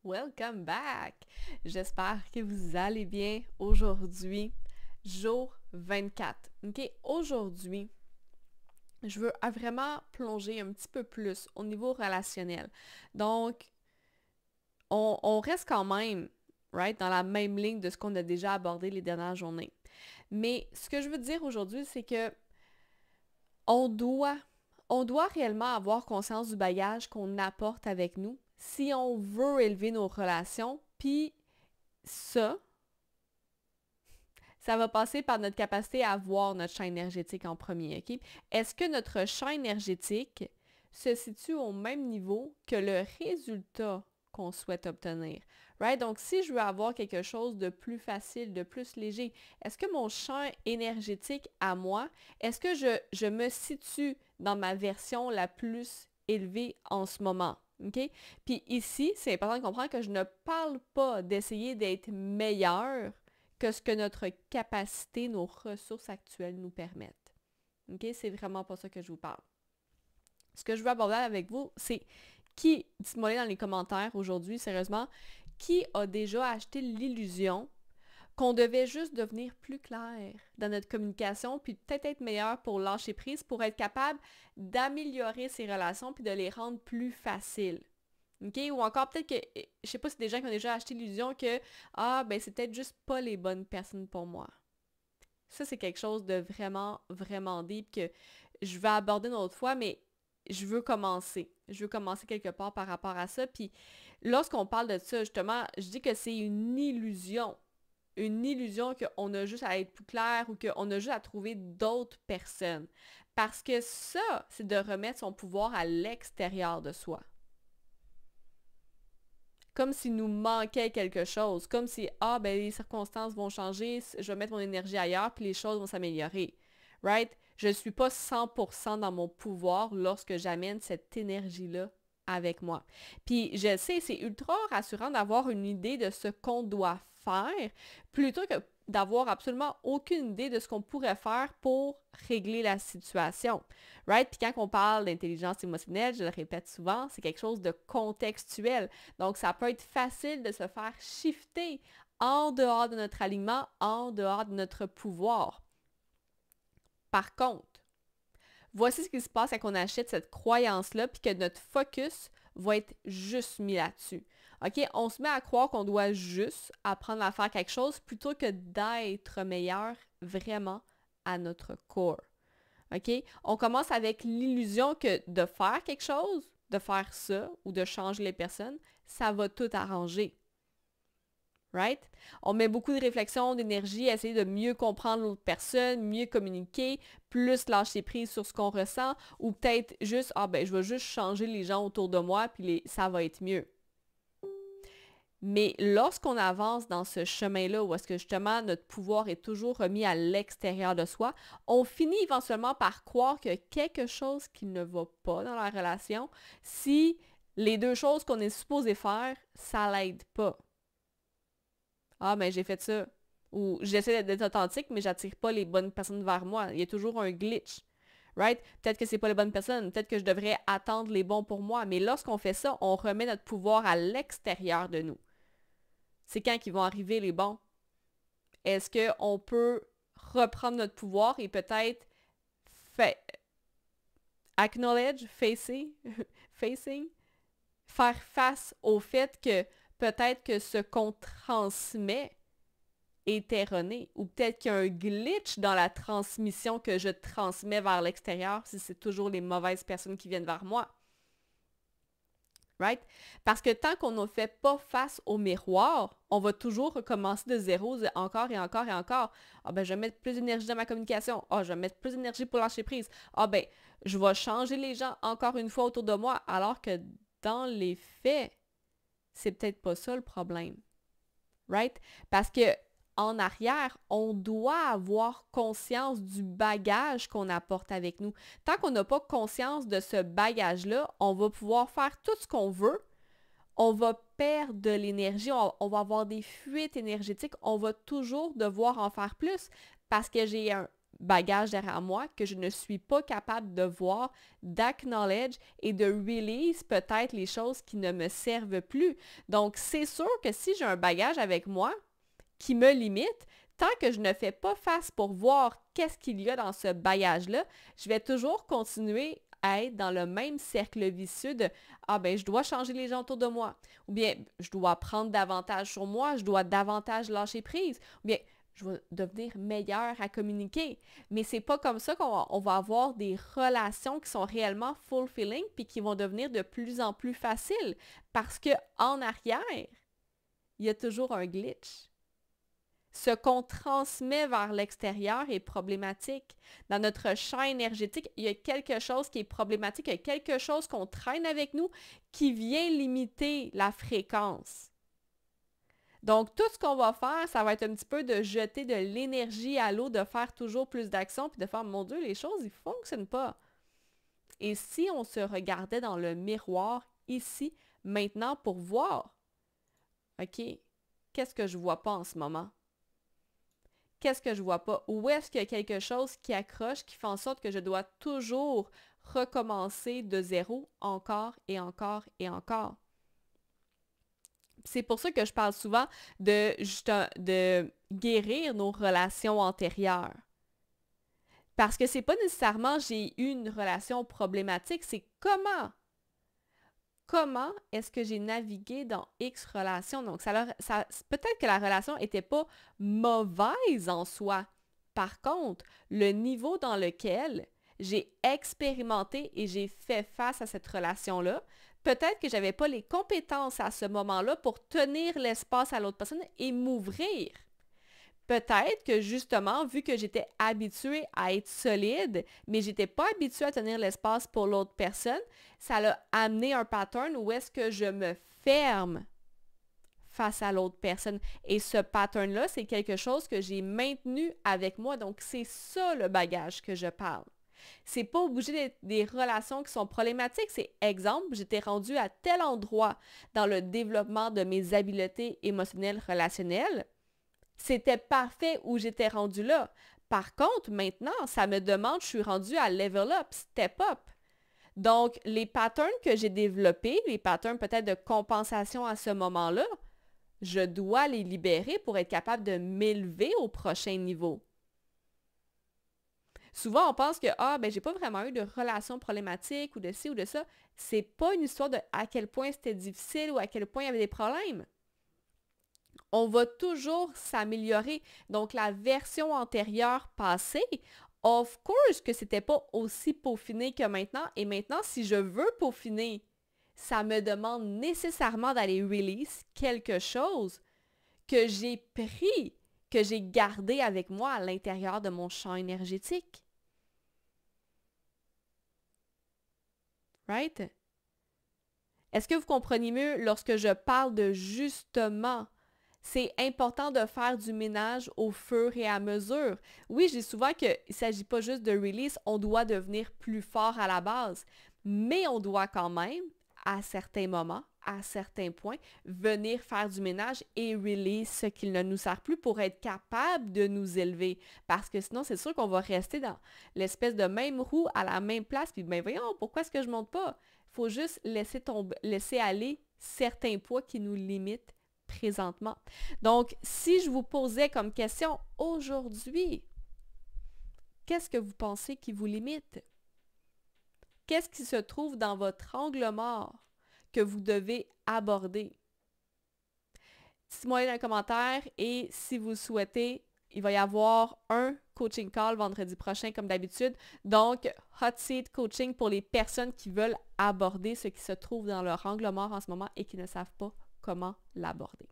Welcome back! J'espère que vous allez bien aujourd'hui, jour 24. OK? Aujourd'hui, je veux vraiment plonger un petit peu plus au niveau relationnel. Donc, on reste quand même, right, dans la même ligne de ce qu'on a déjà abordé les dernières journées. Mais ce que je veux dire aujourd'hui, c'est que on doit réellement avoir conscience du bagage qu'on apporte avec nous si on veut élever nos relations, puis ça va passer par notre capacité à voir notre champ énergétique en premier, OK? Est-ce que notre champ énergétique se situe au même niveau que le résultat qu'on souhaite obtenir? Right? Donc, si je veux avoir quelque chose de plus facile, de plus léger, est-ce que mon champ énergétique à moi, est-ce que je me situe dans ma version la plus élevée en ce moment? OK? Puis ici, c'est important de comprendre que je ne parle pas d'essayer d'être meilleur que ce que notre capacité, nos ressources actuelles nous permettent. OK? C'est vraiment pas ça que je vous parle. Ce que je veux aborder avec vous, c'est dites-moi dans les commentaires aujourd'hui, sérieusement, qui a déjà acheté l'illusion qu'on devait juste devenir plus clair dans notre communication, puis peut-être être meilleur pour lâcher prise, pour être capable d'améliorer ses relations, puis de les rendre plus faciles. OK? Ou encore peut-être que, je sais pas si des gens qui ont déjà acheté l'illusion que, c'est peut-être juste pas les bonnes personnes pour moi. Ça, c'est quelque chose de vraiment, vraiment deep que je vais aborder une autre fois, mais je veux commencer. Je veux commencer quelque part par rapport à ça. Puis lorsqu'on parle de ça, justement, je dis que c'est une illusion. Une illusion qu'on a juste à être plus clair ou qu'on a juste à trouver d'autres personnes. Parce que ça, c'est de remettre son pouvoir à l'extérieur de soi. Comme s'il nous manquait quelque chose, comme si, les circonstances vont changer, je vais mettre mon énergie ailleurs, puis les choses vont s'améliorer, right? Je ne suis pas 100% dans mon pouvoir lorsque j'amène cette énergie-là avec moi. Puis je sais, c'est ultra rassurant d'avoir une idée de ce qu'on doit faire, plutôt que d'avoir absolument aucune idée de ce qu'on pourrait faire pour régler la situation. Right? Puis quand on parle d'intelligence émotionnelle, je le répète souvent, c'est quelque chose de contextuel. Donc, ça peut être facile de se faire shifter en dehors de notre alignement, en dehors de notre pouvoir. Par contre, voici ce qui se passe quand on achète cette croyance-là, puis que notre focus va être juste mis là-dessus. OK? On se met à croire qu'on doit juste apprendre à faire quelque chose plutôt que d'être meilleur vraiment à notre corps. OK? On commence avec l'illusion que de faire quelque chose, de faire ça ou de changer les personnes, ça va tout arranger. Right? On met beaucoup de réflexion, d'énergie à essayer de mieux comprendre l'autre personne, mieux communiquer, plus lâcher prise sur ce qu'on ressent, ou peut-être juste, je vais juste changer les gens autour de moi, puis ça va être mieux. Mais lorsqu'on avance dans ce chemin-là, où est-ce que justement notre pouvoir est toujours remis à l'extérieur de soi, on finit éventuellement par croire qu'il y a quelque chose qui ne va pas dans la relation si les deux choses qu'on est supposé faire, ça l'aide pas. J'ai fait ça. Ou j'essaie d'être authentique, mais j'attire pas les bonnes personnes vers moi. Il y a toujours un glitch. Right? Peut-être que c'est pas les bonnes personnes. Peut-être que je devrais attendre les bons pour moi. Mais lorsqu'on fait ça, on remet notre pouvoir à l'extérieur de nous. C'est quand qu'ils vont arriver les bons? Est-ce qu'on peut reprendre notre pouvoir et peut-être acknowledge, facing, faire face au fait que peut-être que ce qu'on transmet est erroné ou peut-être qu'il y a un glitch dans la transmission que je transmets vers l'extérieur si c'est toujours les mauvaises personnes qui viennent vers moi. Right? Parce que tant qu'on ne fait pas face au miroir, on va toujours recommencer de zéro, encore et encore et encore. Je vais mettre plus d'énergie dans ma communication. Je vais mettre plus d'énergie pour lâcher prise. Je vais changer les gens encore une fois autour de moi, alors que dans les faits, c'est peut-être pas ça le problème. Right? Parce que en arrière, on doit avoir conscience du bagage qu'on apporte avec nous. Tant qu'on n'a pas conscience de ce bagage-là, on va pouvoir faire tout ce qu'on veut. On va perdre de l'énergie, on va avoir des fuites énergétiques, on va toujours devoir en faire plus parce que j'ai bagage derrière moi que je ne suis pas capable de voir, d'acknowledge et de release peut-être les choses qui ne me servent plus. Donc, c'est sûr que si j'ai un bagage avec moi qui me limite, tant que je ne fais pas face pour voir qu'est-ce qu'il y a dans ce bagage-là, je vais toujours continuer à être dans le même cercle vicieux de « Ah ben, je dois changer les gens autour de moi » ou bien « Je dois prendre davantage sur moi, je dois davantage lâcher prise » ou bien « Je vais devenir meilleur à communiquer ». Mais c'est pas comme ça qu'on va avoir des relations qui sont réellement fulfilling puis qui vont devenir de plus en plus faciles parce que en arrière, il y a toujours un glitch. Ce qu'on transmet vers l'extérieur est problématique. Dans notre champ énergétique, il y a quelque chose qui est problématique, il y a quelque chose qu'on traîne avec nous qui vient limiter la fréquence. Donc, tout ce qu'on va faire, ça va être un petit peu de jeter de l'énergie à l'eau, de faire toujours plus d'actions, puis de faire, mon Dieu, les choses, ils ne fonctionnent pas. Et si on se regardait dans le miroir, ici, maintenant, pour voir, OK, qu'est-ce que je ne vois pas en ce moment? Qu'est-ce que je vois pas? Où est-ce qu'il y a quelque chose qui accroche, qui fait en sorte que je dois toujours recommencer de zéro encore et encore et encore? C'est pour ça que je parle souvent de guérir nos relations antérieures. Parce que c'est pas nécessairement j'ai eu une relation problématique, c'est comment est-ce que j'ai navigué dans X relation. Donc, peut-être que la relation n'était pas mauvaise en soi. Par contre, le niveau dans lequel j'ai expérimenté et j'ai fait face à cette relation-là, peut-être que je n'avais pas les compétences à ce moment-là pour tenir l'espace à l'autre personne et m'ouvrir. Peut-être que justement, vu que j'étais habituée à être solide, mais je n'étais pas habituée à tenir l'espace pour l'autre personne, ça l'a amené un pattern où est-ce que je me ferme face à l'autre personne. Et ce pattern-là, c'est quelque chose que j'ai maintenu avec moi. Donc, c'est ça le bagage que je parle. C'est pas obligé d'être des relations qui sont problématiques. C'est exemple, j'étais rendue à tel endroit dans le développement de mes habiletés émotionnelles relationnelles. C'était parfait où j'étais rendue là. Par contre, maintenant, ça me demande, je suis rendue à level up, step up. Donc, les patterns que j'ai développés, les patterns peut-être de compensation à ce moment-là, je dois les libérer pour être capable de m'élever au prochain niveau. Souvent, on pense que j'ai pas vraiment eu de relation problématique ou de ci ou de ça. C'est pas une histoire de à quel point c'était difficile ou à quel point il y avait des problèmes. On va toujours s'améliorer. Donc, la version antérieure passée, of course que c'était pas aussi peaufiné que maintenant. Et maintenant, si je veux peaufiner, ça me demande nécessairement d'aller release quelque chose que j'ai pris, que j'ai gardé avec moi à l'intérieur de mon champ énergétique. Right? Est-ce que vous comprenez mieux lorsque je parle de justement? C'est important de faire du ménage au fur et à mesure. Oui, je dis souvent qu'il ne s'agit pas juste de release, on doit devenir plus fort à la base, mais on doit quand même, à certains moments, à certains points, venir faire du ménage et release ce qui ne nous sert plus pour être capable de nous élever. Parce que sinon, c'est sûr qu'on va rester dans l'espèce de même roue à la même place, puis ben voyons, pourquoi est-ce que je ne monte pas? Il faut juste laisser aller certains poids qui nous limitent présentement. Donc, si je vous posais comme question aujourd'hui, qu'est-ce que vous pensez qui vous limite? Qu'est-ce qui se trouve dans votre angle mort que vous devez aborder? Dites-moi dans les commentaires et si vous le souhaitez, il va y avoir un coaching call vendredi prochain comme d'habitude. Donc, hot seat coaching pour les personnes qui veulent aborder ce qui se trouve dans leur angle mort en ce moment et qui ne savent pas comment l'aborder.